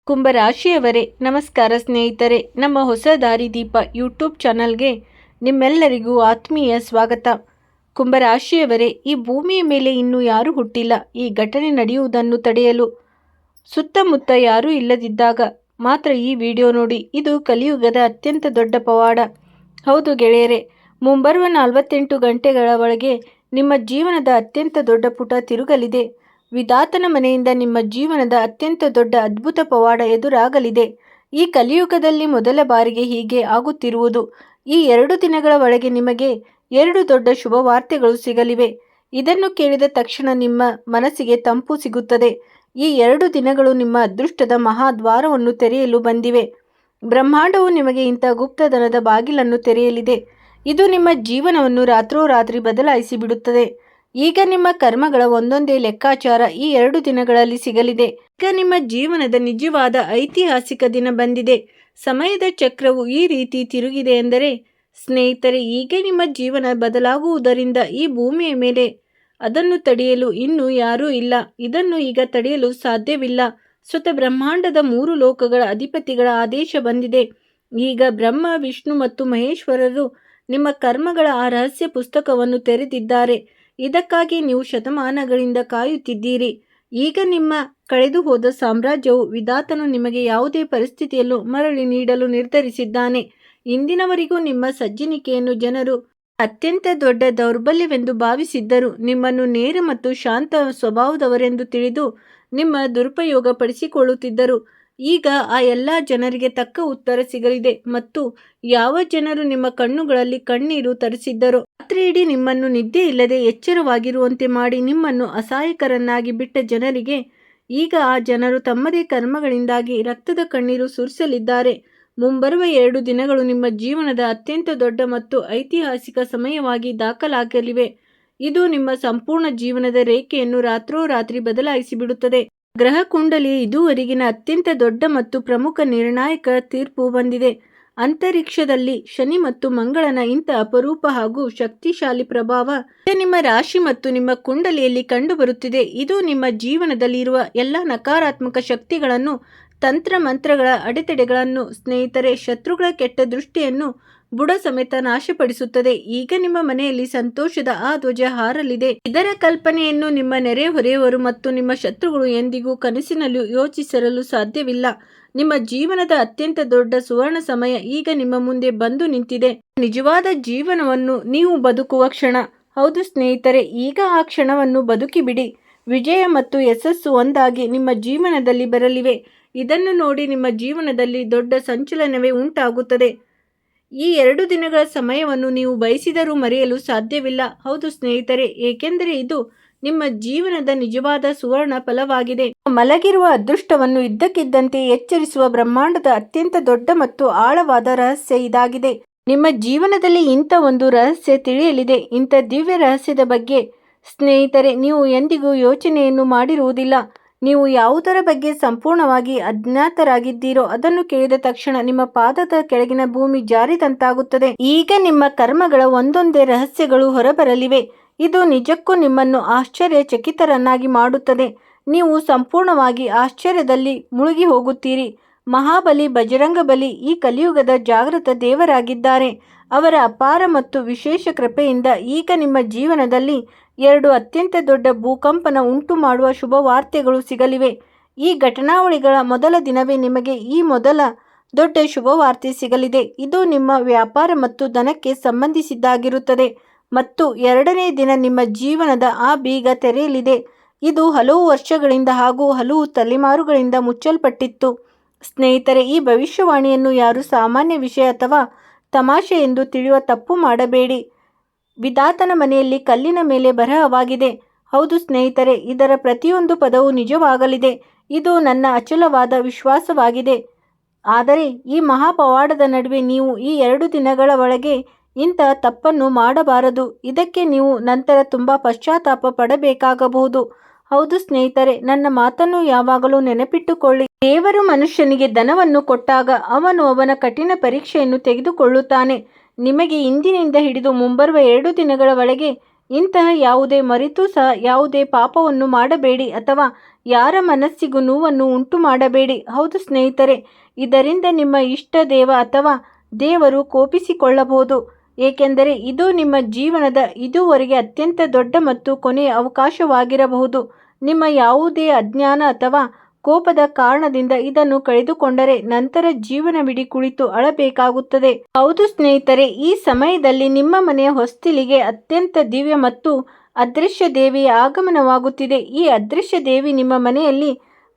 ಕುಂಭರಾಶಿಯವರೇ ನಮಸ್ಕಾರ ಸ್ನೇಹಿತರೆ. ನಮ್ಮ ಹೊಸ ದಾರಿದೀಪ ಯೂಟ್ಯೂಬ್ ಚಾನಲ್ಗೆ ನಿಮ್ಮೆಲ್ಲರಿಗೂ ಆತ್ಮೀಯ ಸ್ವಾಗತ. ಕುಂಭರಾಶಿಯವರೇ, ಈ ಭೂಮಿಯ ಮೇಲೆ ಇನ್ನೂ ಯಾರೂ ಹುಟ್ಟಿಲ್ಲ. ಈ ಘಟನೆ ನಡೆಯುವುದನ್ನು ತಡೆಯಲು ಸುತ್ತಮುತ್ತ ಯಾರೂ ಇಲ್ಲದಿದ್ದಾಗ ಮಾತ್ರ ಈ ವಿಡಿಯೋ ನೋಡಿ. ಇದು ಕಲಿಯುಗದ ಅತ್ಯಂತ ದೊಡ್ಡ ಪವಾಡ. ಹೌದು ಗೆಳೆಯರೆ, ಮುಂಬರುವ 48 ಗಂಟೆಗಳ ಒಳಗೆ ನಿಮ್ಮ ಜೀವನದ ಅತ್ಯಂತ ದೊಡ್ಡ ಪುಟ ತಿರುಗಲಿದೆ. ವಿಧಾತನ ಮನೆಯಿಂದ ನಿಮ್ಮ ಜೀವನದ ಅತ್ಯಂತ ದೊಡ್ಡ ಅದ್ಭುತ ಪವಾಡ ಎದುರಾಗಲಿದೆ. ಈ ಕಲಿಯುಗದಲ್ಲಿ ಮೊದಲ ಬಾರಿಗೆ ಹೀಗೆ ಆಗುತ್ತಿರುವುದು. ಈ 2 ದಿನಗಳ ಒಳಗೆ ನಿಮಗೆ 2 ದೊಡ್ಡ ಶುಭ ವಾರ್ತೆಗಳು ಸಿಗಲಿವೆ. ಇದನ್ನು ಕೇಳಿದ ತಕ್ಷಣ ನಿಮ್ಮ ಮನಸ್ಸಿಗೆ ತಂಪು ಸಿಗುತ್ತದೆ. ಈ 2 ದಿನಗಳು ನಿಮ್ಮ ಅದೃಷ್ಟದ ಮಹಾದ್ವಾರವನ್ನು ತೆರೆಯಲು ಬಂದಿವೆ. ಬ್ರಹ್ಮಾಂಡವು ನಿಮಗೆ ಇಂಥ ಗುಪ್ತಧನದ ಬಾಗಿಲನ್ನು ತೆರೆಯಲಿದೆ. ಇದು ನಿಮ್ಮ ಜೀವನವನ್ನು ರಾತ್ರೋರಾತ್ರಿ ಬದಲಾಯಿಸಿ ಬಿಡುತ್ತದೆ. ಈಗ ನಿಮ್ಮ ಕರ್ಮಗಳ ಒಂದೊಂದೇ ಲೆಕ್ಕಾಚಾರ ಈ 2 ದಿನಗಳಲ್ಲಿ ಸಿಗಲಿದೆ. ಈಗ ನಿಮ್ಮ ಜೀವನದ ನಿಜವಾದ ಐತಿಹಾಸಿಕ ದಿನ ಬಂದಿದೆ. ಸಮಯದ ಚಕ್ರವು ಈ ರೀತಿ ತಿರುಗಿದೆ ಎಂದರೆ ಸ್ನೇಹಿತರೆ, ಈಗ ನಿಮ್ಮ ಜೀವನ ಬದಲಾಗುವುದರಿಂದ ಈ ಭೂಮಿಯ ಮೇಲೆ ಅದನ್ನು ತಡೆಯಲು ಇನ್ನೂ ಯಾರೂ ಇಲ್ಲ. ಇದನ್ನು ಈಗ ತಡೆಯಲು ಸಾಧ್ಯವಿಲ್ಲ. ಸ್ವತಃ ಬ್ರಹ್ಮಾಂಡದ 3 ಲೋಕಗಳ ಅಧಿಪತಿಗಳ ಆದೇಶ ಬಂದಿದೆ. ಈಗ ಬ್ರಹ್ಮ, ವಿಷ್ಣು ಮತ್ತು ಮಹೇಶ್ವರರು ನಿಮ್ಮ ಕರ್ಮಗಳ ಆ ರಹಸ್ಯ ಪುಸ್ತಕವನ್ನು ತೆರೆದಿದ್ದಾರೆ. ಇದಕ್ಕಾಗಿ ನೀವು ಶತಮಾನಗಳಿಂದ ಕಾಯುತ್ತಿದ್ದೀರಿ. ಈಗ ನಿಮ್ಮ ಕಳೆದು ಹೋದ ಸಾಮ್ರಾಜ್ಯವು ವಿಧಾತನು ನಿಮಗೆ ಯಾವುದೇ ಪರಿಸ್ಥಿತಿಯಲ್ಲೂ ಮರಳಿ ನೀಡಲು ನಿರ್ಧರಿಸಿದ್ದಾನೆ. ಇಂದಿನವರೆಗೂ ನಿಮ್ಮ ಸಜ್ಜನಿಕೆಯನ್ನು ಜನರು ಅತ್ಯಂತ ದೊಡ್ಡ ದೌರ್ಬಲ್ಯವೆಂದು ಭಾವಿಸಿದ್ದರು. ನಿಮ್ಮನ್ನು ನೇರ ಮತ್ತು ಶಾಂತ ಸ್ವಭಾವದವರೆಂದು ತಿಳಿದು ನಿಮ್ಮ ದುರುಪಯೋಗ ಪಡಿಸಿಕೊಳ್ಳುತ್ತಿದ್ದರು. ಈಗ ಆ ಎಲ್ಲ ಜನರಿಗೆ ತಕ್ಕ ಉತ್ತರ ಸಿಗಲಿದೆ. ಮತ್ತು ಯಾವ ಜನರು ನಿಮ್ಮ ಕಣ್ಣುಗಳಲ್ಲಿ ಕಣ್ಣೀರು ತರಿಸಿದ್ದರೋ, ರಾತ್ರಿಯಿಡೀ ನಿಮ್ಮನ್ನು ನಿದ್ದೆ ಇಲ್ಲದೆ ಎಚ್ಚರವಾಗಿರುವಂತೆ ಮಾಡಿ ನಿಮ್ಮನ್ನು ಅಸಹಾಯಕರನ್ನಾಗಿ ಬಿಟ್ಟ ಜನರಿಗೆ ಈಗ ಆ ಜನರು ತಮ್ಮದೇ ಕರ್ಮಗಳಿಂದಾಗಿ ರಕ್ತದ ಕಣ್ಣೀರು ಸುರಿಸಲಿದ್ದಾರೆ. ಮುಂಬರುವ 2 ದಿನಗಳು ನಿಮ್ಮ ಜೀವನದ ಅತ್ಯಂತ ದೊಡ್ಡ ಮತ್ತು ಐತಿಹಾಸಿಕ ಸಮಯವಾಗಿ ದಾಖಲಾಗಲಿವೆ. ಇದು ನಿಮ್ಮ ಸಂಪೂರ್ಣ ಜೀವನದ ರೇಖೆಯನ್ನು ರಾತ್ರೋರಾತ್ರಿ ಬದಲಾಯಿಸಿ ಬಿಡುತ್ತದೆ. ಗ್ರಹ ಕುಂಡಲಿಯ ಇದುವರೆಗಿನ ಅತ್ಯಂತ ದೊಡ್ಡ ಮತ್ತು ಪ್ರಮುಖ ನಿರ್ಣಾಯಕ ತೀರ್ಪು ಬಂದಿದೆ. ಅಂತರಿಕ್ಷದಲ್ಲಿ ಶನಿ ಮತ್ತು ಮಂಗಳನ ಇಂಥ ಅಪರೂಪ ಹಾಗೂ ಶಕ್ತಿಶಾಲಿ ಪ್ರಭಾವ ನಿಮ್ಮ ರಾಶಿ ಮತ್ತು ನಿಮ್ಮ ಕುಂಡಲಿಯಲ್ಲಿ ಕಂಡುಬರುತ್ತಿದೆ. ಇದು ನಿಮ್ಮ ಜೀವನದಲ್ಲಿ ಇರುವ ಎಲ್ಲ ನಕಾರಾತ್ಮಕ ಶಕ್ತಿಗಳನ್ನು, ತಂತ್ರ ಮಂತ್ರಗಳ ಅಡೆತಡೆಗಳನ್ನು, ಸ್ನೇಹಿತರೆ, ಶತ್ರುಗಳ ಕೆಟ್ಟ ದೃಷ್ಟಿಯನ್ನು ಬುಡ ಸಮೇತ ನಾಶಪಡಿಸುತ್ತದೆ. ಈಗ ನಿಮ್ಮ ಮನೆಯಲ್ಲಿ ಸಂತೋಷದ ಆ ಧ್ವಜ ಹಾರಲಿದೆ. ಇದರ ಕಲ್ಪನೆಯನ್ನು ನಿಮ್ಮ ನೆರೆಹೊರೆಯವರು ಮತ್ತು ನಿಮ್ಮ ಶತ್ರುಗಳು ಎಂದಿಗೂ ಕನಸಿನಲ್ಲೂ ಯೋಚಿಸಿರಲು ಸಾಧ್ಯವಿಲ್ಲ. ನಿಮ್ಮ ಜೀವನದ ಅತ್ಯಂತ ದೊಡ್ಡ ಸುವರ್ಣ ಸಮಯ ಈಗ ನಿಮ್ಮ ಮುಂದೆ ಬಂದು ನಿಂತಿದೆ. ನಿಜವಾದ ಜೀವನವನ್ನು ನೀವು ಬದುಕುವ ಕ್ಷಣ. ಹೌದು ಸ್ನೇಹಿತರೆ, ಈಗ ಆ ಕ್ಷಣವನ್ನು ಬದುಕಿಬಿಡಿ. ವಿಜಯ ಮತ್ತು ಯಶಸ್ಸು ಒಂದಾಗಿ ನಿಮ್ಮ ಜೀವನದಲ್ಲಿ ಬರಲಿವೆ. ಇದನ್ನು ನೋಡಿ ನಿಮ್ಮ ಜೀವನದಲ್ಲಿ ದೊಡ್ಡ ಸಂಚಲನವೇ ಉಂಟಾಗುತ್ತದೆ. ಈ 2 ದಿನಗಳ ಸಮಯವನ್ನು ನೀವು ಬಯಸಿದರೂ ಮರೆಯಲು ಸಾಧ್ಯವಿಲ್ಲ. ಹೌದು ಸ್ನೇಹಿತರೆ, ಏಕೆಂದರೆ ಇದು ನಿಮ್ಮ ಜೀವನದ ನಿಜವಾದ ಸುವರ್ಣ ಫಲವಾಗಿದೆ. ಮಲಗಿರುವ ಅದೃಷ್ಟವನ್ನು ಇದ್ದಕ್ಕಿದ್ದಂತೆ ಎಚ್ಚರಿಸುವ ಬ್ರಹ್ಮಾಂಡದ ಅತ್ಯಂತ ದೊಡ್ಡ ಮತ್ತು ಆಳವಾದ ರಹಸ್ಯ ಇದಾಗಿದೆ. ನಿಮ್ಮ ಜೀವನದಲ್ಲಿ ಇಂಥ ಒಂದು ರಹಸ್ಯ ತಿಳಿಯಲಿದೆ. ಇಂಥ ದಿವ್ಯ ರಹಸ್ಯದ ಬಗ್ಗೆ ಸ್ನೇಹಿತರೆ, ನೀವು ಎಂದಿಗೂ ಯೋಚನೆಯನ್ನು ಮಾಡಿರುವುದಿಲ್ಲ. ನೀವು ಯಾವುದರ ಬಗ್ಗೆ ಸಂಪೂರ್ಣವಾಗಿ ಅಜ್ಞಾತರಾಗಿದ್ದೀರೋ ಅದನ್ನು ಕೇಳಿದ ತಕ್ಷಣ ನಿಮ್ಮ ಪಾದದ ಕೆಳಗಿನ ಭೂಮಿ ಜಾರಿದಂತಾಗುತ್ತದೆ. ಈಗ ನಿಮ್ಮ ಕರ್ಮಗಳ ಒಂದೊಂದೇ ರಹಸ್ಯಗಳು ಹೊರಬರಲಿವೆ. ಇದು ನಿಜಕ್ಕೂ ನಿಮ್ಮನ್ನು ಆಶ್ಚರ್ಯಚಕಿತರನ್ನಾಗಿ ಮಾಡುತ್ತದೆ. ನೀವು ಸಂಪೂರ್ಣವಾಗಿ ಆಶ್ಚರ್ಯದಲ್ಲಿ ಮುಳುಗಿ ಹೋಗುತ್ತೀರಿ. ಮಹಾಬಲಿ ಬಜರಂಗ ಬಲಿ ಈ ಕಲಿಯುಗದ ಜಾಗೃತ ದೇವರಾಗಿದ್ದಾರೆ. ಅವರ ಅಪಾರ ಮತ್ತು ವಿಶೇಷ ಕೃಪೆಯಿಂದ ಈಗ ನಿಮ್ಮ ಜೀವನದಲ್ಲಿ 2 ಅತ್ಯಂತ ದೊಡ್ಡ ಭೂಕಂಪನ ಉಂಟು ಮಾಡುವ ಶುಭ ವಾರ್ತೆಗಳು ಸಿಗಲಿವೆ. ಈ ಘಟನಾವಳಿಗಳ ಮೊದಲ ದಿನವೇ ನಿಮಗೆ ಈ ಮೊದಲ ದೊಡ್ಡ ಶುಭ ವಾರ್ತೆ ಸಿಗಲಿದೆ. ಇದು ನಿಮ್ಮ ವ್ಯಾಪಾರ ಮತ್ತು ಧನಕ್ಕೆ ಸಂಬಂಧಿಸಿದ್ದಾಗಿರುತ್ತದೆ. ಮತ್ತು 2ನೇ ದಿನ ನಿಮ್ಮ ಜೀವನದ ಆ ಬೀಗ ತೆರೆಯಲಿದೆ. ಇದು ಹಲವು ವರ್ಷಗಳಿಂದ ಹಾಗೂ ಹಲವು ತಲೆಮಾರುಗಳಿಂದ ಮುಚ್ಚಲ್ಪಟ್ಟಿತ್ತು. ಸ್ನೇಹಿತರೆ, ಈ ಭವಿಷ್ಯವಾಣಿಯನ್ನು ಯಾರು ಸಾಮಾನ್ಯ ವಿಷಯ ಅಥವಾ ತಮಾಷೆ ಎಂದು ತಿಳಿಯುವ ತಪ್ಪು ಮಾಡಬೇಡಿ. ವಿಧಾತನ ಮನೆಯಲ್ಲಿ ಕಲ್ಲಿನ ಮೇಲೆ ಬರಹವಾಗಿದೆ. ಹೌದು ಸ್ನೇಹಿತರೆ, ಇದರ ಪ್ರತಿಯೊಂದು ಪದವು ನಿಜವಾಗಲಿದೆ. ಇದು ನನ್ನ ಅಚಲವಾದ ವಿಶ್ವಾಸವಾಗಿದೆ. ಆದರೆ ಈ ಮಹಾಪವಾಡದ ನಡುವೆ ನೀವು ಈ 2 ದಿನಗಳ ಒಳಗೆ ಇಂಥ ತಪ್ಪನ್ನು ಮಾಡಬಾರದು. ಇದಕ್ಕೆ ನೀವು ನಂತರ ತುಂಬ ಪಶ್ಚಾತ್ತಾಪ ಪಡಬೇಕಾಗಬಹುದು. ಹೌದು ಸ್ನೇಹಿತರೆ, ನನ್ನ ಮಾತನ್ನು ಯಾವಾಗಲೂ ನೆನಪಿಟ್ಟುಕೊಳ್ಳಿ. ದೇವರು ಮನುಷ್ಯನಿಗೆ ಧನವನ್ನು ಕೊಟ್ಟಾಗ ಅವನು ಅವನ ಕಠಿಣ ಪರೀಕ್ಷೆಯನ್ನು ತೆಗೆದುಕೊಳ್ಳುತ್ತಾನೆ. ನಿಮಗೆ ಇಂದಿನಿಂದ ಹಿಡಿದು ಮುಂಬರುವ 2 ದಿನಗಳ ಒಳಗೆ ಇಂತಹ ಯಾವುದೇ ಮರೆತು ಸಹ ಯಾವುದೇ ಪಾಪವನ್ನು ಮಾಡಬೇಡಿ ಅಥವಾ ಯಾರ ಮನಸ್ಸಿಗೂ ನೋವನ್ನು ಉಂಟು ಮಾಡಬೇಡಿ. ಹೌದು ಸ್ನೇಹಿತರೆ, ಇದರಿಂದ ನಿಮ್ಮ ಇಷ್ಟ ದೇವ ಅಥವಾ ದೇವರು ಕೋಪಿಸಿಕೊಳ್ಳಬಹುದು. ಏಕೆಂದರೆ ಇದು ನಿಮ್ಮ ಜೀವನದ ಇದುವರೆಗೆ ಅತ್ಯಂತ ದೊಡ್ಡ ಮತ್ತು ಕೊನೆಯ ಅವಕಾಶವಾಗಿರಬಹುದು. ನಿಮ್ಮ ಯಾವುದೇ ಅಜ್ಞಾನ ಅಥವಾ ಕೋಪದ ಕಾರಣದಿಂದ ಇದನ್ನು ಕಳೆದುಕೊಂಡರೆ ನಂತರ ಜೀವನವಿಡೀ ಕುಳಿತು ಅಳಬೇಕಾಗುತ್ತದೆ. ಹೌದು ಸ್ನೇಹಿತರೆ, ಈ ಸಮಯದಲ್ಲಿ ನಿಮ್ಮ ಮನೆಯ ಹೊಸ್ತಿಲಿಗೆ ಅತ್ಯಂತ ದಿವ್ಯ ಮತ್ತು ಅದೃಶ್ಯ ದೇವಿಯ ಆಗಮನವಾಗುತ್ತಿದೆ. ಈ ಅದೃಶ್ಯ ದೇವಿ ನಿಮ್ಮ ಮನೆಯಲ್ಲಿ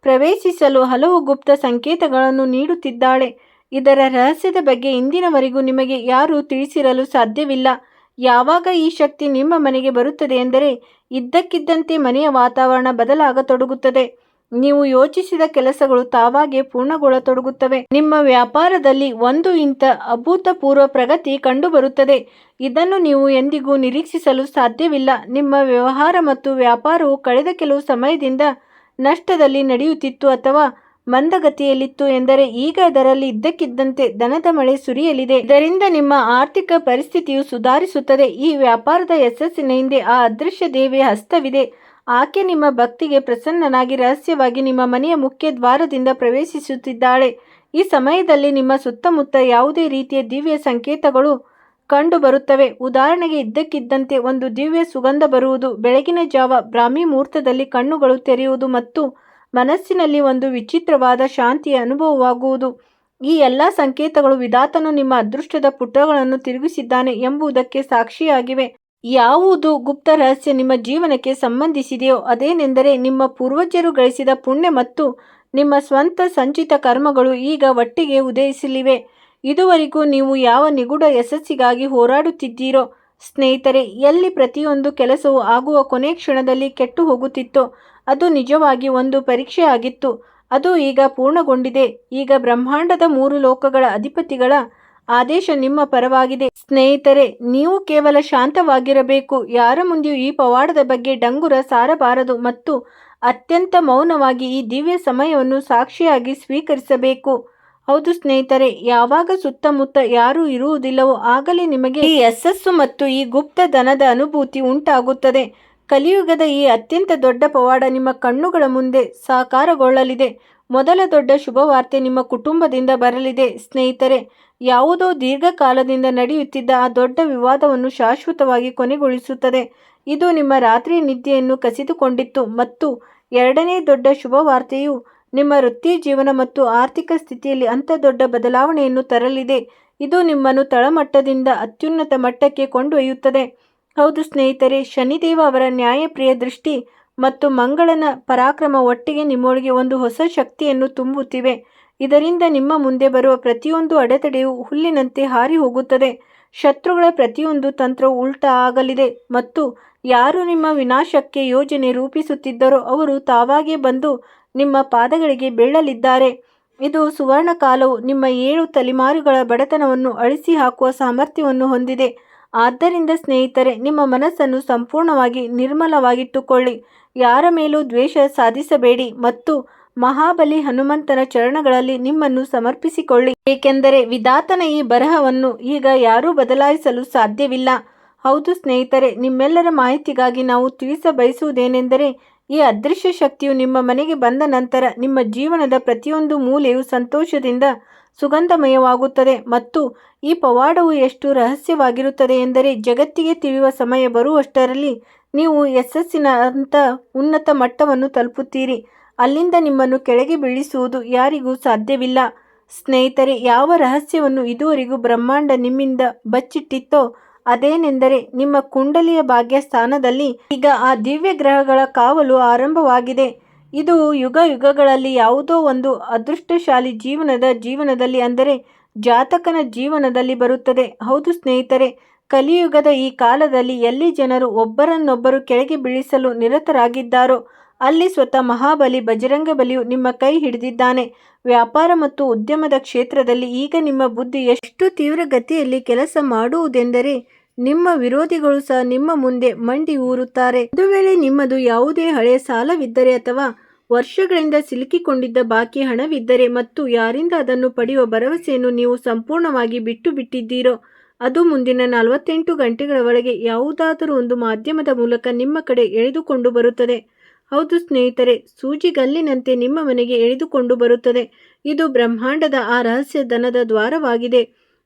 ಪ್ರವೇಶಿಸಲು ಹಲವು ಗುಪ್ತ ಸಂಕೇತಗಳನ್ನು ನೀಡುತ್ತಿದ್ದಾಳೆ. ಇದರ ರಹಸ್ಯದ ಬಗ್ಗೆ ಇಂದಿನವರೆಗೂ ನಿಮಗೆ ಯಾರೂ ತಿಳಿಸಿರಲು ಸಾಧ್ಯವಿಲ್ಲ. ಯಾವಾಗ ಈ ಶಕ್ತಿ ನಿಮ್ಮ ಮನೆಗೆ ಬರುತ್ತದೆ ಎಂದರೆ ಇದ್ದಕ್ಕಿದ್ದಂತೆ ಮನೆಯ ವಾತಾವರಣ ಬದಲಾಗತೊಡಗುತ್ತದೆ. ನೀವು ಯೋಚಿಸಿದ ಕೆಲಸಗಳು ತಾವಾಗೇ ಪೂರ್ಣಗೊಳ್ಳತೊಡಗುತ್ತವೆ. ನಿಮ್ಮ ವ್ಯಾಪಾರದಲ್ಲಿ ಒಂದು ಇಂಥ ಅಭೂತಪೂರ್ವ ಪ್ರಗತಿ ಕಂಡುಬರುತ್ತದೆ. ಇದನ್ನು ನೀವು ಎಂದಿಗೂ ನಿರೀಕ್ಷಿಸಲು ಸಾಧ್ಯವಿಲ್ಲ. ನಿಮ್ಮ ವ್ಯವಹಾರ ಮತ್ತು ವ್ಯಾಪಾರವು ಕಳೆದ ಕೆಲವು ಸಮಯದಿಂದ ನಷ್ಟದಲ್ಲಿ ನಡೆಯುತ್ತಿತ್ತು ಅಥವಾ ಮಂದಗತಿಯಲ್ಲಿತ್ತು ಎಂದರೆ ಈಗ ಅದರಲ್ಲಿ ಇದ್ದಕ್ಕಿದ್ದಂತೆ ಧನದ ಮಳೆ ಸುರಿಯಲಿದೆ. ಇದರಿಂದ ನಿಮ್ಮ ಆರ್ಥಿಕ ಪರಿಸ್ಥಿತಿಯು ಸುಧಾರಿಸುತ್ತದೆ. ಈ ವ್ಯಾಪಾರದ ಯಶಸ್ಸಿನ ಹಿಂದೆ ಆ ಅದೃಶ್ಯ ದೇವಿಯ ಹಸ್ತವಿದೆ. ಆಕೆ ನಿಮ್ಮ ಭಕ್ತಿಗೆ ಪ್ರಸನ್ನನಾಗಿ ರಹಸ್ಯವಾಗಿ ನಿಮ್ಮ ಮನೆಯ ಮುಖ್ಯ ದ್ವಾರದಿಂದ ಪ್ರವೇಶಿಸುತ್ತಿದ್ದಾಳೆ. ಈ ಸಮಯದಲ್ಲಿ ನಿಮ್ಮ ಸುತ್ತಮುತ್ತ ಯಾವುದೇ ರೀತಿಯ ದಿವ್ಯ ಸಂಕೇತಗಳು ಕಂಡು ಬರುತ್ತವೆ. ಉದಾಹರಣೆಗೆ, ಇದ್ದಕ್ಕಿದ್ದಂತೆ ಒಂದು ದಿವ್ಯ ಸುಗಂಧ ಬರುವುದು, ಬೆಳಗಿನ ಜಾವ ಬ್ರಾಹ್ಮಿ ಮುಹೂರ್ತದಲ್ಲಿ ಕಣ್ಣುಗಳು ತೆರೆಯುವುದು ಮತ್ತು ಮನಸ್ಸಿನಲ್ಲಿ ಒಂದು ವಿಚಿತ್ರವಾದ ಶಾಂತಿಯ ಅನುಭವವಾಗುವುದು. ಈ ಎಲ್ಲ ಸಂಕೇತಗಳು ವಿಧಾತನು ನಿಮ್ಮ ಅದೃಷ್ಟದ ಪುಟಗಳನ್ನು ತಿರುಗಿಸಿದ್ದಾನೆ ಎಂಬುದಕ್ಕೆ ಸಾಕ್ಷಿಯಾಗಿವೆ. ಯಾವುದು ಗುಪ್ತ ರಹಸ್ಯ ನಿಮ್ಮ ಜೀವನಕ್ಕೆ ಸಂಬಂಧಿಸಿದೆಯೋ ಅದೇನೆಂದರೆ ನಿಮ್ಮ ಪೂರ್ವಜರು ಗಳಿಸಿದ ಪುಣ್ಯ ಮತ್ತು ನಿಮ್ಮ ಸ್ವಂತ ಸಂಚಿತ ಕರ್ಮಗಳು ಈಗ ಒಟ್ಟಿಗೆ ಉದಯಿಸಲಿವೆ. ಇದುವರೆಗೂ ನೀವು ಯಾವ ನಿಗೂಢ ಯಶಸ್ಸಿಗಾಗಿ ಹೋರಾಡುತ್ತಿದ್ದೀರೋ ಸ್ನೇಹಿತರೆ, ಎಲ್ಲಿ ಪ್ರತಿಯೊಂದು ಕೆಲಸವು ಆಗುವ ಕೊನೆ ಕ್ಷಣದಲ್ಲಿ ಕೆಟ್ಟು ಹೋಗುತ್ತಿತ್ತೋ ಅದು ನಿಜವಾಗಿ ಒಂದು ಪರೀಕ್ಷೆ ಆಗಿತ್ತು. ಅದು ಈಗ ಪೂರ್ಣಗೊಂಡಿದೆ. ಈಗ ಬ್ರಹ್ಮಾಂಡದ 3 ಲೋಕಗಳ ಅಧಿಪತಿಗಳ ಆದೇಶ ನಿಮ್ಮ ಪರವಾಗಿದೆ. ಸ್ನೇಹಿತರೆ, ನೀವು ಕೇವಲ ಶಾಂತವಾಗಿರಬೇಕು. ಯಾರ ಮುಂದೆಯೂ ಈ ಪವಾಡದ ಬಗ್ಗೆ ಡಂಗುರ ಸಾರಬಾರದು ಮತ್ತು ಅತ್ಯಂತ ಮೌನವಾಗಿ ಈ ದಿವ್ಯ ಸಮಯವನ್ನು ಸಾಕ್ಷಿಯಾಗಿ ಸ್ವೀಕರಿಸಬೇಕು. ಹೌದು ಸ್ನೇಹಿತರೆ, ಯಾವಾಗ ಸುತ್ತಮುತ್ತ ಯಾರೂ ಇರುವುದಿಲ್ಲವೋ ಆಗಲೇ ನಿಮಗೆ ಈ ಯಶಸ್ಸು ಮತ್ತು ಈ ಗುಪ್ತ ಧನದ ಅನುಭೂತಿ ಉಂಟಾಗುತ್ತದೆ. ಕಲಿಯುಗದ ಈ ಅತ್ಯಂತ ದೊಡ್ಡ ಪವಾಡ ನಿಮ್ಮ ಕಣ್ಣುಗಳ ಮುಂದೆ ಸಾಕಾರಗೊಳ್ಳಲಿದೆ. ಮೊದಲ ದೊಡ್ಡ ಶುಭವಾರ್ತೆ ನಿಮ್ಮ ಕುಟುಂಬದಿಂದ ಬರಲಿದೆ. ಸ್ನೇಹಿತರೆ, ಯಾವುದೋ ದೀರ್ಘಕಾಲದಿಂದ ನಡೆಯುತ್ತಿದ್ದ ಆ ದೊಡ್ಡ ವಿವಾದವನ್ನು ಶಾಶ್ವತವಾಗಿ ಕೊನೆಗೊಳಿಸುತ್ತದೆ. ಇದು ನಿಮ್ಮ ರಾತ್ರಿ ನಿದ್ದೆಯನ್ನು ಕಸಿದುಕೊಂಡಿತ್ತು. ಮತ್ತು ಎರಡನೇ ದೊಡ್ಡ ಶುಭವಾರ್ತೆಯು ನಿಮ್ಮ ವೃತ್ತಿ ಜೀವನ ಮತ್ತು ಆರ್ಥಿಕ ಸ್ಥಿತಿಯಲ್ಲಿ ಅಂಥ ದೊಡ್ಡ ಬದಲಾವಣೆಯನ್ನು ತರಲಿದೆ. ಇದು ನಿಮ್ಮನ್ನು ತಳಮಟ್ಟದಿಂದ ಅತ್ಯುನ್ನತ ಮಟ್ಟಕ್ಕೆ ಕೊಂಡೊಯ್ಯುತ್ತದೆ. ಹೌದು ಸ್ನೇಹಿತರೆ, ಶನಿದೇವ ಅವರ ನ್ಯಾಯಪ್ರಿಯ ದೃಷ್ಟಿ ಮತ್ತು ಮಂಗಳನ ಪರಾಕ್ರಮ ಒಟ್ಟಿಗೆ ನಿಮ್ಮೊಳಗೆ ಒಂದು ಹೊಸ ಶಕ್ತಿಯನ್ನು ತುಂಬುತ್ತಿವೆ. ಇದರಿಂದ ನಿಮ್ಮ ಮುಂದೆ ಬರುವ ಪ್ರತಿಯೊಂದು ಅಡೆತಡೆಯು ಹುಲ್ಲಿನಂತೆ ಹಾರಿ ಹೋಗುತ್ತದೆ. ಶತ್ರುಗಳ ಪ್ರತಿಯೊಂದು ತಂತ್ರವು ಉಲ್ಟಾ ಆಗಲಿದೆ ಮತ್ತು ಯಾರು ನಿಮ್ಮ ವಿನಾಶಕ್ಕೆ ಯೋಜನೆ ರೂಪಿಸುತ್ತಿದ್ದರೋ ಅವರು ತಾವಾಗೇ ಬಂದು ನಿಮ್ಮ ಪಾದಗಳಿಗೆ ಬೀಳಲಿದ್ದಾರೆ. ಇದು ಸುವರ್ಣ ಕಾಲವು ನಿಮ್ಮ 7 ತಲೆಮಾರುಗಳ ಬಡತನವನ್ನು ಅಳಿಸಿ ಹಾಕುವ ಸಾಮರ್ಥ್ಯವನ್ನು ಹೊಂದಿದೆ. ಆದ್ದರಿಂದ ಸ್ನೇಹಿತರೆ, ನಿಮ್ಮ ಮನಸ್ಸನ್ನು ಸಂಪೂರ್ಣವಾಗಿ ನಿರ್ಮಲವಾಗಿಟ್ಟುಕೊಳ್ಳಿ. ಯಾರ ಮೇಲೂ ದ್ವೇಷ ಸಾಧಿಸಬೇಡಿ ಮತ್ತು ಮಹಾಬಲಿ ಹನುಮಂತನ ಚರಣಗಳಲ್ಲಿ ನಿಮ್ಮನ್ನು ಸಮರ್ಪಿಸಿಕೊಳ್ಳಿ. ಏಕೆಂದರೆ ವಿಧಾತನ ಈ ಬರಹವನ್ನು ಈಗ ಯಾರೂ ಬದಲಾಯಿಸಲು ಸಾಧ್ಯವಿಲ್ಲ. ಹೌದು ಸ್ನೇಹಿತರೆ, ನಿಮ್ಮೆಲ್ಲರ ಮಾಹಿತಿಗಾಗಿ ನಾವು ತಿಳಿಸಬಯಸುವುದೇನೆಂದರೆ ಈ ಅದೃಶ್ಯ ಶಕ್ತಿಯು ನಿಮ್ಮ ಮನೆಗೆ ಬಂದ ನಂತರ ನಿಮ್ಮ ಜೀವನದ ಪ್ರತಿಯೊಂದು ಮೂಲೆಯೂ ಸಂತೋಷದಿಂದ ಸುಗಂಧಮಯವಾಗುತ್ತದೆ. ಮತ್ತು ಈ ಪವಾಡವು ಎಷ್ಟು ರಹಸ್ಯವಾಗಿರುತ್ತದೆ ಎಂದರೆ ಜಗತ್ತಿಗೆ ತಿಳಿಯುವ ಸಮಯ ಬರುವಷ್ಟರಲ್ಲಿ ನೀವು ಯಶಸ್ಸಿನ ಉನ್ನತ ಮಟ್ಟವನ್ನು ತಲುಪುತ್ತೀರಿ. ಅಲ್ಲಿಂದ ನಿಮ್ಮನ್ನು ಕೆಳಗೆ ಬೀಳಿಸುವುದು ಯಾರಿಗೂ ಸಾಧ್ಯವಿಲ್ಲ. ಸ್ನೇಹಿತರೆ, ಯಾವ ರಹಸ್ಯವನ್ನು ಇದುವರೆಗೂ ಬ್ರಹ್ಮಾಂಡ ನಿಮ್ಮಿಂದ ಬಚ್ಚಿಟ್ಟಿತ್ತೋ ಅದೇನೆಂದರೆ ನಿಮ್ಮ ಕುಂಡಲಿಯ ಭಾಗ್ಯ ಸ್ಥಾನದಲ್ಲಿ ಈಗ ಆ ದಿವ್ಯ ಗ್ರಹಗಳ ಕಾವಲು ಆರಂಭವಾಗಿದೆ. ಇದು ಯುಗ ಯುಗಗಳಲ್ಲಿ ಯಾವುದೋ ಒಂದು ಅದೃಷ್ಟಶಾಲಿ ಜೀವನದಲ್ಲಿ ಅಂದರೆ ಜಾತಕನ ಜೀವನದಲ್ಲಿ ಬರುತ್ತದೆ. ಹೌದು ಸ್ನೇಹಿತರೆ, ಕಲಿಯುಗದ ಈ ಕಾಲದಲ್ಲಿ ಎಲ್ಲಿ ಜನರು ಒಬ್ಬರನ್ನೊಬ್ಬರು ಕೆಳಗೆ ಬೀಳಿಸಲು ನಿರತರಾಗಿದ್ದಾರೋ ಅಲ್ಲಿ ಸ್ವತಃ ಮಹಾಬಲಿ ಬಜರಂಗಬಲಿಯು ನಿಮ್ಮ ಕೈ ಹಿಡಿದಿದ್ದಾನೆ. ವ್ಯಾಪಾರ ಮತ್ತು ಉದ್ಯಮದ ಕ್ಷೇತ್ರದಲ್ಲಿ ಈಗ ನಿಮ್ಮ ಬುದ್ಧಿ ಎಷ್ಟು ತೀವ್ರಗತಿಯಲ್ಲಿ ಕೆಲಸ ಮಾಡುವುದೆಂದರೆ ನಿಮ್ಮ ವಿರೋಧಿಗಳು ಸಹ ನಿಮ್ಮ ಮುಂದೆ ಮಂಡಿ ಊರುತ್ತಾರೆ. ಒಂದು ವೇಳೆ ನಿಮ್ಮದು ಯಾವುದೇ ಹಳೆಯ ಸಾಲವಿದ್ದರೆ ಅಥವಾ ವರ್ಷಗಳಿಂದ ಸಿಲುಕಿಕೊಂಡಿದ್ದ ಬಾಕಿ ಹಣವಿದ್ದರೆ ಮತ್ತು ಯಾರಿಂದ ಅದನ್ನು ಪಡೆಯುವ ಭರವಸೆಯನ್ನು ನೀವು ಸಂಪೂರ್ಣವಾಗಿ ಬಿಟ್ಟು ಬಿಟ್ಟಿದ್ದೀರೋ ಅದು ಮುಂದಿನ 48 ಗಂಟೆಗಳ ಒಳಗೆ ಯಾವುದಾದರೂ ಒಂದು ಮಾಧ್ಯಮದ ಮೂಲಕ ನಿಮ್ಮ ಕಡೆ ಎಳೆದುಕೊಂಡು ಬರುತ್ತದೆ. ಹೌದು ಸ್ನೇಹಿತರೆ, ಸೂಜಿಗಲ್ಲಿನಂತೆ ನಿಮ್ಮ ಮನೆಗೆ ಎಳೆದುಕೊಂಡು ಬರುತ್ತದೆ. ಇದು ಬ್ರಹ್ಮಾಂಡದ ಆ ರಹಸ್ಯ ಧನದ ದ್ವಾರವಾಗಿದೆ.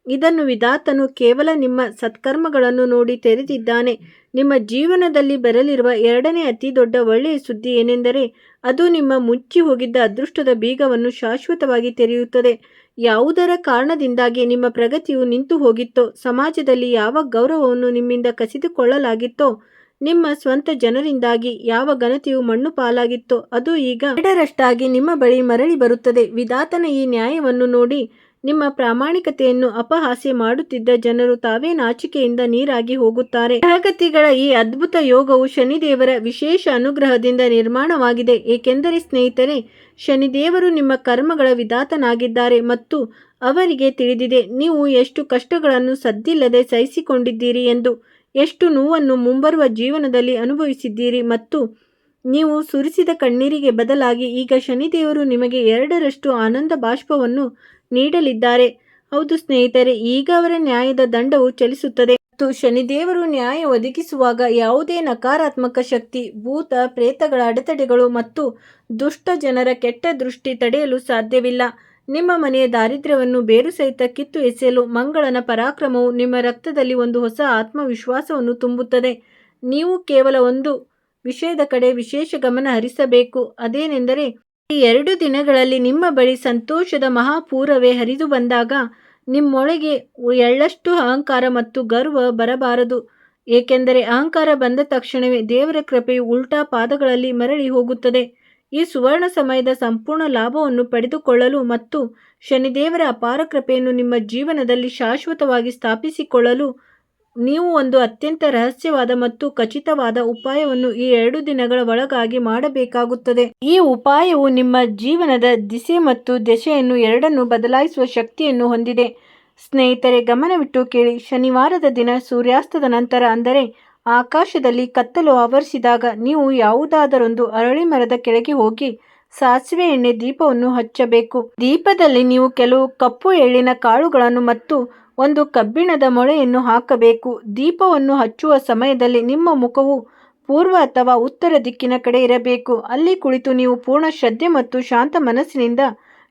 ಇದನ್ನು ವಿಧಾತನು ಕೇವಲ ನಿಮ್ಮ ಸತ್ಕರ್ಮಗಳನ್ನು ನೋಡಿ ತೆರೆದಿದ್ದಾನೆ. ನಿಮ್ಮ ಜೀವನದಲ್ಲಿ ಬರಲಿರುವ ಎರಡನೇ ಅತಿ ದೊಡ್ಡ ಒಳ್ಳೆಯ ಸುದ್ದಿ ಏನೆಂದರೆ ಅದು ನಿಮ್ಮ ಮುಚ್ಚಿ ಹೋಗಿದ್ದ ಅದೃಷ್ಟದ ಬೀಗವನ್ನು ಶಾಶ್ವತವಾಗಿ ತೆರೆಯುತ್ತದೆ. ಯಾವುದರ ಕಾರಣದಿಂದಾಗಿ ನಿಮ್ಮ ಪ್ರಗತಿಯು ನಿಂತು ಹೋಗಿತ್ತೋ, ಸಮಾಜದಲ್ಲಿ ಯಾವ ಗೌರವವನ್ನು ನಿಮ್ಮಿಂದ ಕಸಿದುಕೊಳ್ಳಲಾಗಿತ್ತೋ, ನಿಮ್ಮ ಸ್ವಂತ ಜನರಿಂದಾಗಿ ಯಾವ ಘನತೆಯು ಮಣ್ಣು ಪಾಲಾಗಿತ್ತೋ ಅದು ಈಗ ಎರಡರಷ್ಟಾಗಿ ನಿಮ್ಮ ಬಳಿ ಮರಳಿ ಬರುತ್ತದೆ. ವಿಧಾತನ ಈ ನ್ಯಾಯವನ್ನು ನೋಡಿ ನಿಮ್ಮ ಪ್ರಾಮಾಣಿಕತೆಯನ್ನು ಅಪಹಾಸ್ಯ ಮಾಡುತ್ತಿದ್ದ ಜನರು ತಾವೇ ನಾಚಿಕೆಯಿಂದ ನೀರಾಗಿ ಹೋಗುತ್ತಾರೆ. ಗ್ರಹಗತಿಗಳ ಈ ಅದ್ಭುತ ಯೋಗವು ಶನಿದೇವರ ವಿಶೇಷ ಅನುಗ್ರಹದಿಂದ ನಿರ್ಮಾಣವಾಗಿದೆ. ಏಕೆಂದರೆ ಸ್ನೇಹಿತರೆ, ಶನಿದೇವರು ನಿಮ್ಮ ಕರ್ಮಗಳ ವಿಧಾತನಾಗಿದ್ದಾರೆ ಮತ್ತು ಅವರಿಗೆ ತಿಳಿದಿದೆ ನೀವು ಎಷ್ಟು ಕಷ್ಟಗಳನ್ನು ಸದ್ದಿಲ್ಲದೆ ಸಹಿಸಿಕೊಂಡಿದ್ದೀರಿ ಎಂದು, ಎಷ್ಟು ನೋವನ್ನು ಮುಂಬರುವ ಜೀವನದಲ್ಲಿ ಅನುಭವಿಸಿದ್ದೀರಿ ಮತ್ತು ನೀವು ಸುರಿಸಿದ ಕಣ್ಣೀರಿಗೆ ಬದಲಾಗಿ ಈಗ ಶನಿದೇವರು ನಿಮಗೆ 2ರಷ್ಟು ಆನಂದ ಬಾಷ್ಪವನ್ನು ನೀಡಲಿದ್ದಾರೆ. ಹೌದು ಸ್ನೇಹಿತರೆ, ಈಗ ಅವರ ನ್ಯಾಯದ ದಂಡವು ಚಲಿಸುತ್ತದೆ ಮತ್ತು ಶನಿದೇವರು ನ್ಯಾಯ ಒದಗಿಸುವಾಗ ಯಾವುದೇ ನಕಾರಾತ್ಮಕ ಶಕ್ತಿ, ಭೂತ ಪ್ರೇತಗಳ ಅಡೆತಡೆಗಳು ಮತ್ತು ದುಷ್ಟ ಜನರ ಕೆಟ್ಟ ದೃಷ್ಟಿ ತಡೆಯಲು ಸಾಧ್ಯವಿಲ್ಲ. ನಿಮ್ಮ ಮನೆಯ ದಾರಿದ್ರ್ಯವನ್ನು ಬೇರು ಸಹಿತ ಕಿತ್ತು ಎಸೆಯಲು ಮಂಗಳನ ಪರಾಕ್ರಮವು ನಿಮ್ಮ ರಕ್ತದಲ್ಲಿ ಒಂದು ಹೊಸ ಆತ್ಮವಿಶ್ವಾಸವನ್ನು ತುಂಬುತ್ತದೆ. ನೀವು ಕೇವಲ ಒಂದು ವಿಷಯದ ಕಡೆ ವಿಶೇಷ ಗಮನ ಹರಿಸಬೇಕು. ಅದೇನೆಂದರೆ, ಈ 2 ದಿನಗಳಲ್ಲಿ ನಿಮ್ಮ ಬಳಿ ಸಂತೋಷದ ಮಹಾಪೂರವೇ ಹರಿದು ಬಂದಾಗ ನಿಮ್ಮೊಳಗೆ ಎಳ್ಳಷ್ಟು ಅಹಂಕಾರ ಮತ್ತು ಗರ್ವ ಬರಬಾರದು. ಏಕೆಂದರೆ ಅಹಂಕಾರ ಬಂದ ತಕ್ಷಣವೇ ದೇವರ ಕೃಪೆಯು ಉಲ್ಟಾ ಪಾದಗಳಲ್ಲಿ ಮರಳಿ ಹೋಗುತ್ತದೆ. ಈ ಸುವರ್ಣ ಸಮಯದ ಸಂಪೂರ್ಣ ಲಾಭವನ್ನು ಪಡೆದುಕೊಳ್ಳಲು ಮತ್ತು ಶನಿದೇವರ ಅಪಾರ ಕೃಪೆಯನ್ನು ನಿಮ್ಮ ಜೀವನದಲ್ಲಿ ಶಾಶ್ವತವಾಗಿ ಸ್ಥಾಪಿಸಿಕೊಳ್ಳಲು ನೀವು ಒಂದು ಅತ್ಯಂತ ರಹಸ್ಯವಾದ ಮತ್ತು ಖಚಿತವಾದ ಉಪಾಯವನ್ನು ಈ 2 ದಿನಗಳ ಒಳಗಾಗಿ ಮಾಡಬೇಕಾಗುತ್ತದೆ. ಈ ಉಪಾಯವು ನಿಮ್ಮ ಜೀವನದ ದಿಸೆ ಮತ್ತು ದೆಸೆಯನ್ನು ಎರಡನ್ನೂ ಬದಲಾಯಿಸುವ ಶಕ್ತಿಯನ್ನು ಹೊಂದಿದೆ. ಸ್ನೇಹಿತರೆ, ಗಮನವಿಟ್ಟು ಕೇಳಿ. ಶನಿವಾರದ ದಿನ ಸೂರ್ಯಾಸ್ತದ ನಂತರ, ಅಂದರೆ ಆಕಾಶದಲ್ಲಿ ಕತ್ತಲು ಆವರಿಸಿದಾಗ, ನೀವು ಯಾವುದಾದರೊಂದು ಅರಳಿ ಮರದ ಕೆಳಗೆ ಹೋಗಿ ಸಾಸಿವೆ ಎಣ್ಣೆ ದೀಪವನ್ನು ಹಚ್ಚಬೇಕು. ದೀಪದಲ್ಲಿ ನೀವು ಕೆಲವು ಕಪ್ಪು ಎಳ್ಳಿನ ಕಾಳುಗಳನ್ನು ಮತ್ತು ಒಂದು ಕಬ್ಬಿಣದ ಮೊಳೆಯನ್ನು ಹಾಕಬೇಕು. ದೀಪವನ್ನು ಹಚ್ಚುವ ಸಮಯದಲ್ಲಿ ನಿಮ್ಮ ಮುಖವು ಪೂರ್ವ ಅಥವಾ ಉತ್ತರ ದಿಕ್ಕಿನ ಕಡೆ ಇರಬೇಕು. ಅಲ್ಲಿ ಕುಳಿತು ನೀವು ಪೂರ್ಣ ಶ್ರದ್ಧೆ ಮತ್ತು ಶಾಂತ ಮನಸ್ಸಿನಿಂದ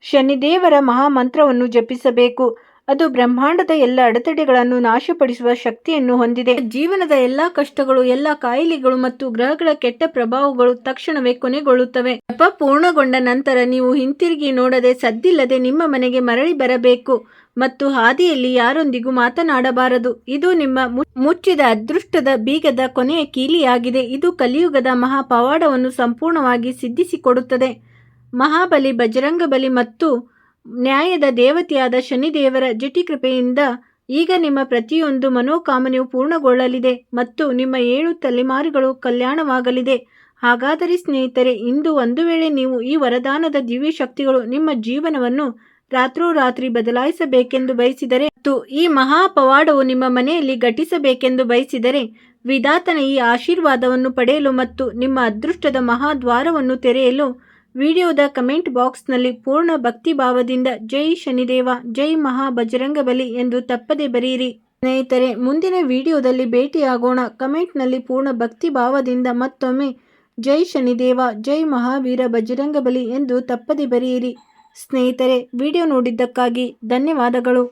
ಶನಿದೇವರ ಮಹಾಮಂತ್ರವನ್ನು ಜಪಿಸಬೇಕು. ಅದು ಬ್ರಹ್ಮಾಂಡದ ಎಲ್ಲ ಅಡೆತಡೆಗಳನ್ನು ನಾಶಪಡಿಸುವ ಶಕ್ತಿಯನ್ನು ಹೊಂದಿದೆ. ಜೀವನದ ಎಲ್ಲಾ ಕಷ್ಟಗಳು, ಎಲ್ಲ ಕಾಯಿಲೆಗಳು ಮತ್ತು ಗ್ರಹಗಳ ಕೆಟ್ಟ ಪ್ರಭಾವಗಳು ತಕ್ಷಣವೇ ಕೊನೆಗೊಳ್ಳುತ್ತವೆ. ಜಪ ಪೂರ್ಣಗೊಂಡ ನಂತರ ನೀವು ಹಿಂತಿರುಗಿ ನೋಡದೆ ಸದ್ದಿಲ್ಲದೆ ನಿಮ್ಮ ಮನೆಗೆ ಮರಳಿ ಬರಬೇಕು ಮತ್ತು ಹಾದಿಯಲ್ಲಿ ಯಾರೊಂದಿಗೂ ಮಾತನಾಡಬಾರದು. ಇದು ನಿಮ್ಮ ಮುಚ್ಚಿದ ಅದೃಷ್ಟದ ಬೀಗದ ಕೊನೆಯ ಕೀಲಿಯಾಗಿದೆ. ಇದು ಕಲಿಯುಗದ ಮಹಾಪವಾಡವನ್ನು ಸಂಪೂರ್ಣವಾಗಿ ಸಿದ್ಧಿಸಿಕೊಡುತ್ತದೆ. ಮಹಾಬಲಿ, ಬಜರಂಗಬಲಿ ಮತ್ತು ನ್ಯಾಯದ ದೇವತೆಯಾದ ಶನಿದೇವರ ಜಟಿಕೃಪೆಯಿಂದ ಈಗ ನಿಮ್ಮ ಪ್ರತಿಯೊಂದು ಮನೋಕಾಮನೆಯು ಪೂರ್ಣಗೊಳ್ಳಲಿದೆ ಮತ್ತು ನಿಮ್ಮ 7 ತಲೆಮಾರುಗಳು ಕಲ್ಯಾಣವಾಗಲಿದೆ. ಹಾಗಾದರೆ ಸ್ನೇಹಿತರೆ, ಇಂದು ಒಂದು ವೇಳೆ ನೀವು ಈ ವರದಾನದ ದಿವ್ಯ ಶಕ್ತಿಗಳು ನಿಮ್ಮ ಜೀವನವನ್ನು ರಾತ್ರೋರಾತ್ರಿ ಬದಲಾಯಿಸಬೇಕೆಂದು ಬಯಸಿದರೆ ಮತ್ತು ಈ ಮಹಾಪವಾಡವು ನಿಮ್ಮ ಮನೆಯಲ್ಲಿ ಘಟಿಸಬೇಕೆಂದು ಬಯಸಿದರೆ, ವಿಧಾತನ ಈ ಆಶೀರ್ವಾದವನ್ನು ಪಡೆಯಲು ಮತ್ತು ನಿಮ್ಮ ಅದೃಷ್ಟದ ಮಹಾದ್ವಾರವನ್ನು ತೆರೆಯಲು ವಿಡಿಯೋದ ಕಮೆಂಟ್ ಬಾಕ್ಸ್ನಲ್ಲಿ ಪೂರ್ಣ ಭಕ್ತಿಭಾವದಿಂದ ಜೈ ಶನಿದೇವ, ಜೈ ಮಹಾ ಬಜರಂಗಬಲಿ ಎಂದು ತಪ್ಪದೆ ಬರೆಯಿರಿ. ಸ್ನೇಹಿತರೆ, ಮುಂದಿನ ವಿಡಿಯೋದಲ್ಲಿ ಭೇಟಿಯಾಗೋಣ. ಕಮೆಂಟ್ನಲ್ಲಿ ಪೂರ್ಣ ಭಕ್ತಿಭಾವದಿಂದ ಮತ್ತೊಮ್ಮೆ ಜೈ ಶನಿದೇವ, ಜೈ ಮಹಾವೀರ ಬಜರಂಗಬಲಿ ಎಂದು ತಪ್ಪದೆ ಬರೆಯಿರಿ. ಸ್ನೇಹಿತರೆ, ವಿಡಿಯೋ ನೋಡಿದ್ದಕ್ಕಾಗಿ ಧನ್ಯವಾದಗಳು.